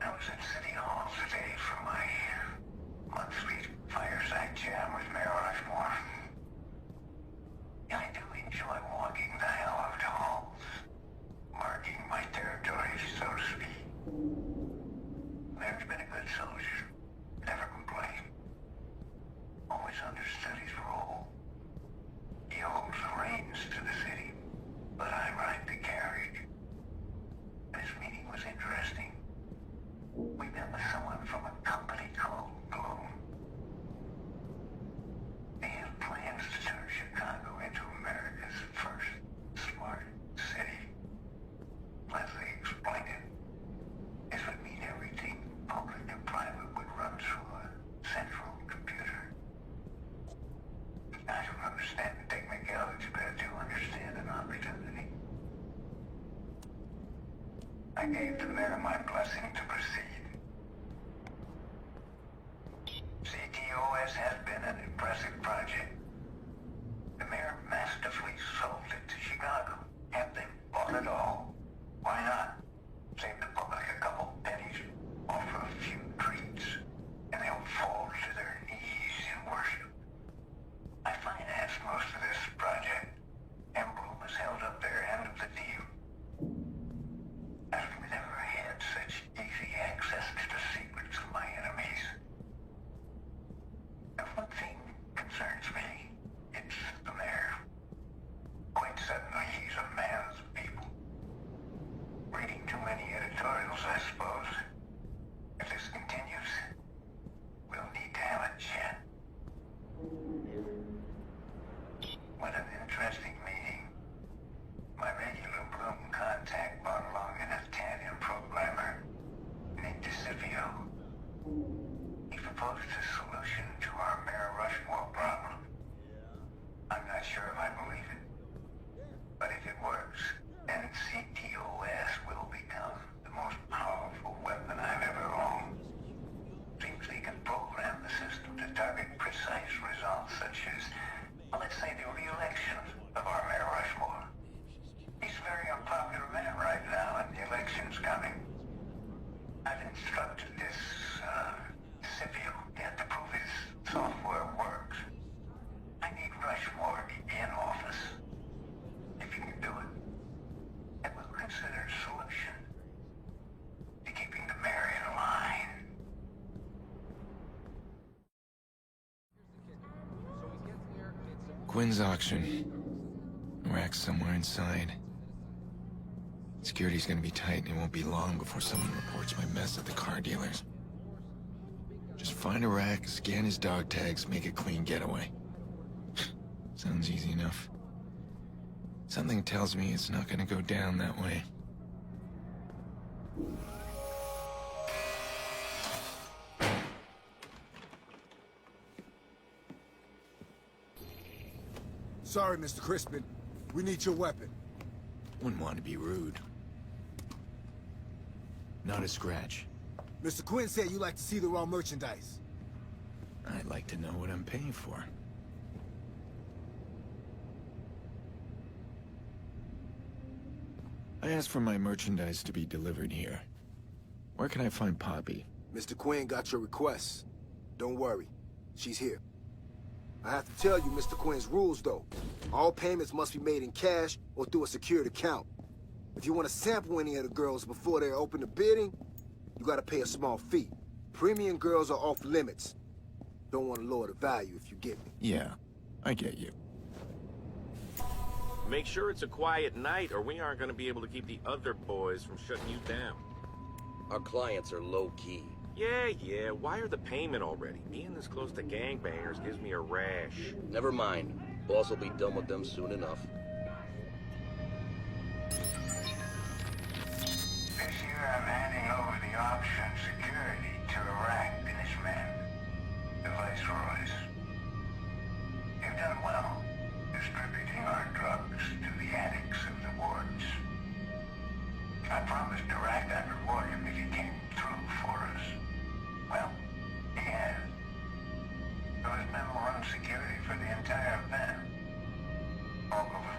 I was at City Hall today for my monthly fireside jam with Mayor Rushmore. I do enjoy walking the hallowed halls, marking my territory, so to speak. Mayor's been a good soldier, never complained. Always understood his role. He holds the reins to the city, but I ride the carriage. This meeting was interesting. We met with someone from a company called Bloom. They have plans to turn Chicago into America's first smart city. Leslie explained it. This would mean everything, public and private, would run through a central computer. I don't understand the technicalities, but I do understand an opportunity. I gave the mayor my blessing to proceed. CTOS has been an impressive project. The mayor masterfully sold it to Chicago, and they bought it all. Why not? Save the public a couple pennies, offer a few treats, and they'll fall to their knees in worship. I financed most of this project, and Bloom has held up their end of the deal. I've never had such easy access to the secrets of my enemies. If one thing concerns me, it's the mayor. Quite suddenly, he's a man of the people. Reading too many editorials, I suppose. If this continues, we'll need to have a chat. What an interesting meeting. My regular Bloom contact brought along an Italian programmer named DeCipio. He proposed a solution to our Mayor Rushmore problem. I'm not sure if I believe it. But if it works, then CTOS will become the most powerful weapon I've ever owned. Seems they can program the system to target precise results such as, well, let's say, the re-election of our Mayor Rushmore. He's a very unpopular man right now, and the election's coming. I've instructed this, Scipio, yet to prove his software works. I need Rushmore in office. If you can do it, I will consider a solution to keeping the mayor in line. Quinn's auction. Rack's somewhere inside. Security's gonna be tight, and it won't be long before someone reports my mess at the car dealers. Just find a rack, scan his dog tags, make a clean getaway. Sounds easy enough. Something tells me it's not gonna go down that way. Sorry, Mr. Crispin. We need your weapon. Wouldn't want to be rude. Not a scratch. Mr. Quinn said you like to see the raw merchandise. I'd like to know what I'm paying for. I asked for my merchandise to be delivered here. Where can I find Poppy? Mr. Quinn got your request. Don't worry. She's here. I have to tell you Mr. Quinn's rules, though. All payments must be made in cash or through a secured account. If you want to sample any of the girls before they're open to bidding, you gotta pay a small fee. Premium girls are off limits. Don't want to lower the value if you get me. Yeah, I get you. Make sure it's a quiet night or we aren't going to be able to keep the other boys from shutting you down. Our clients are low-key. Yeah, wire the payment already. Being this close to gangbangers gives me a rash. Never mind. Boss will be done with them soon enough. This year I'm handing over the auction security to Iraq and his men, the Viceroys. They've done well, distributing our drugs to the addicts of the wards. I promised Iraq I'd reward him if he came through for us. Well, he has. So his men will run security for the entire event. All goes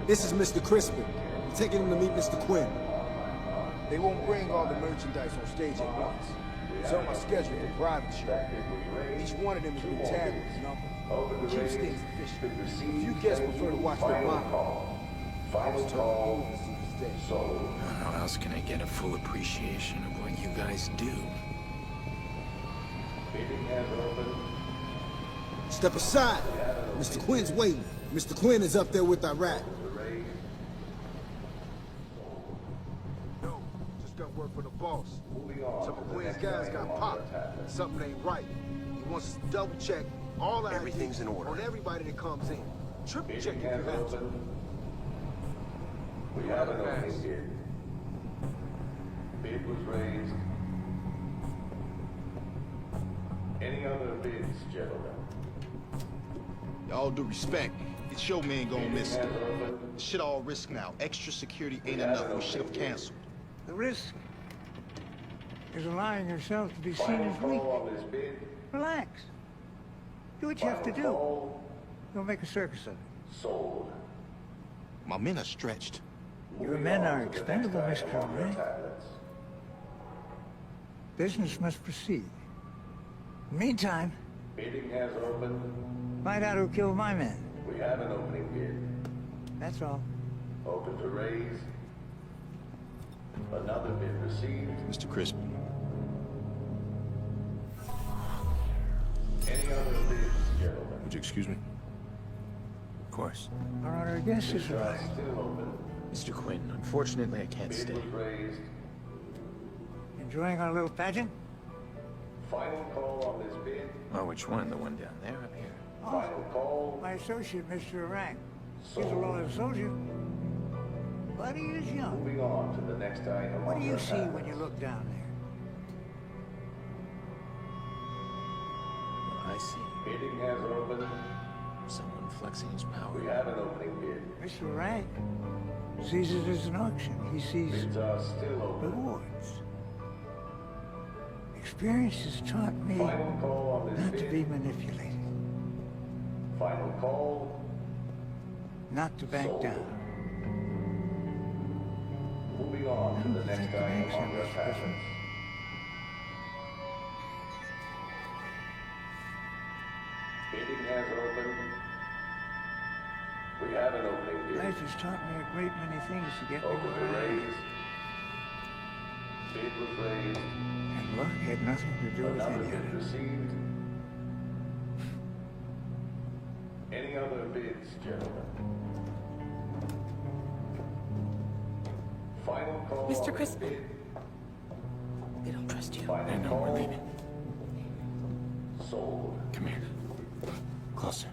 This is Mr. Crispin. I'm taking him to meet Mr. Quinn. They won't bring all the merchandise on stage at once. It's on my schedule for private show. Each one of them has been tagged with a number. It keeps things efficient. If you guests prefer to watch their monitor, I was told to see this day. How else can I get a full appreciation of what you guys do? Step aside. Mr. Quinn's waiting. Mr. Quinn is up there with Iraq. No, just got word from the boss. Some of Quinn's guys got popped. Something ain't right. He wants us to double check all our Everything's in order. on everybody that comes in. Triple check if you have to. We have an opening bid. Bid was raised. Any other bids, gentlemen? All due respect, it's your man gonna miss it. Shit all risk now. Extra security ain't enough. We should have canceled. The risk is allowing yourself to be seen as weak. On this bid, Relax. Do what you have to do. Don't make a circus of it. sold. My men are stretched. Your men are expendable, Mr. Ray. Business must proceed. Meantime, Bidding has opened. find out who killed my men. We have an opening bid. That's all. Open to raise. Another bid received. Mr. Crispin. Any other bids, gentlemen? Would you excuse me? Of course. Our honor guest is arrived. Still open. Mr. Quinn, unfortunately I can't Bid stay. was raised. Enjoying our little pageant? Final call on this bid. Oh, which one? The one down there up here? Final call. My associate, Mr. Iraq. He's a loyal soldier. But he is young. Moving on to the next item. What on do you your see when you tablets. look down there? I see. Bidding has opened. Someone flexing his power. We have an opening bid. Mr. Iraq sees it as an auction. He sees Bids are still open. rewards. Experience has taught me Final call on this not to bid. be manipulated, Final call. not to back Sold. down. Moving on to the next Take the item next on one, your Mr. tablets. President. Bidding has opened. We have an opening bid. Life has taught me a great many things to get me Open to where I am. raise. Bid was raised. And luck had nothing to do with Another any of bid it. received. Any other bids, gentlemen? Final call. Mr. on this Crispin. bid. They don't trust you. Final I know, we're call. leaving. Sold. Come here. Closer.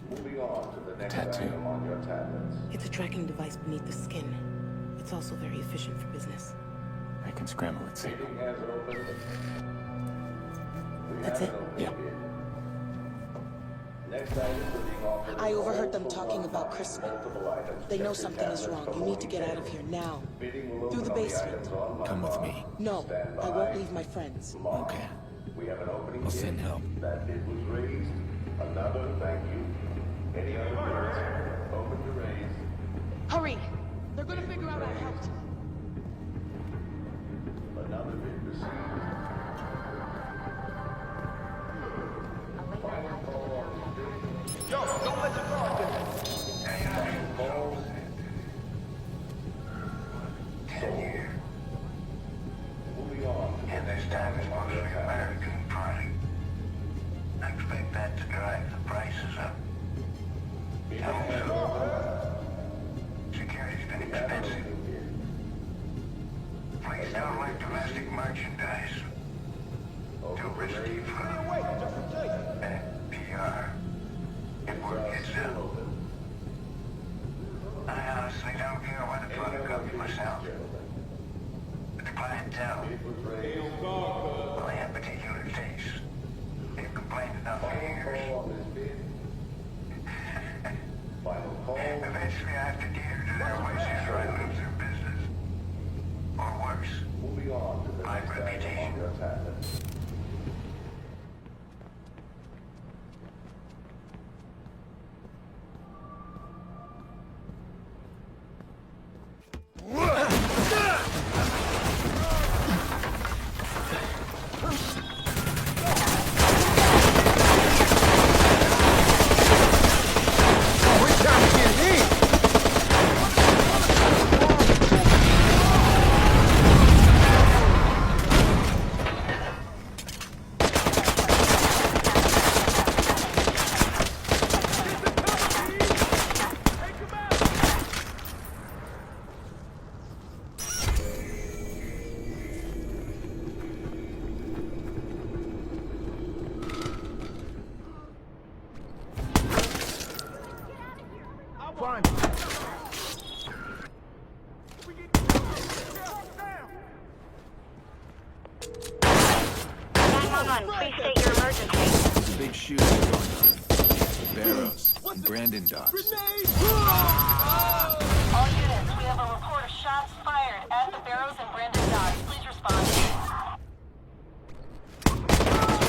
Moving on to the next Tattoo. item on your tablets. It's a tracking device beneath the skin. It's also very efficient for business. I can scramble it safe. Bidding has opened. We That's have it? an opening Yeah. bid. Next item is being offered. I overheard them multiple talking about items. Crispin. Multiple items. They know Check your something is tablets wrong. for You need to holding get out of here tables. now. Bidding will Through open the on the basement. items on my Come with bar. me. No, Stand I by. won't leave my friends. Mark. Okay. We have an opening I'll bid. send help. That bid was raised. Another, thank you. Any other bids? Open to raise. Hurry! They're gonna figure out I helped. Another bid received. Final call on this bid. Yo, don't let your guard down. Final call. 10 years. Moving on. And this time it's mostly American product. I expect that to drive the prices up. Bidding has opened. Security's been We have an expensive. opening bid. Please don't like domestic merchandise. Too risky for PR. If word gets out. I honestly don't care what the product comes myself. But the clientele, well, they have particular tastes. They've complained enough for years. Call on this bid. Final call. Eventually I have to cater to their wishes or I lose their business. Or worse. Moving on to the My next item reputation. on your tablets. find me. 911, please state your emergency. There's a big shooting going on. Barrows and Brandon docks. All units, we have a report of shots fired at the Barrows and Brandon docks. Please respond.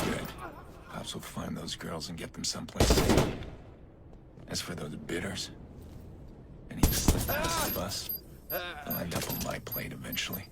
Good. Cops will find those girls and get them someplace safe. As for those bidders, any slip past the bus, they'll end up on my plate eventually.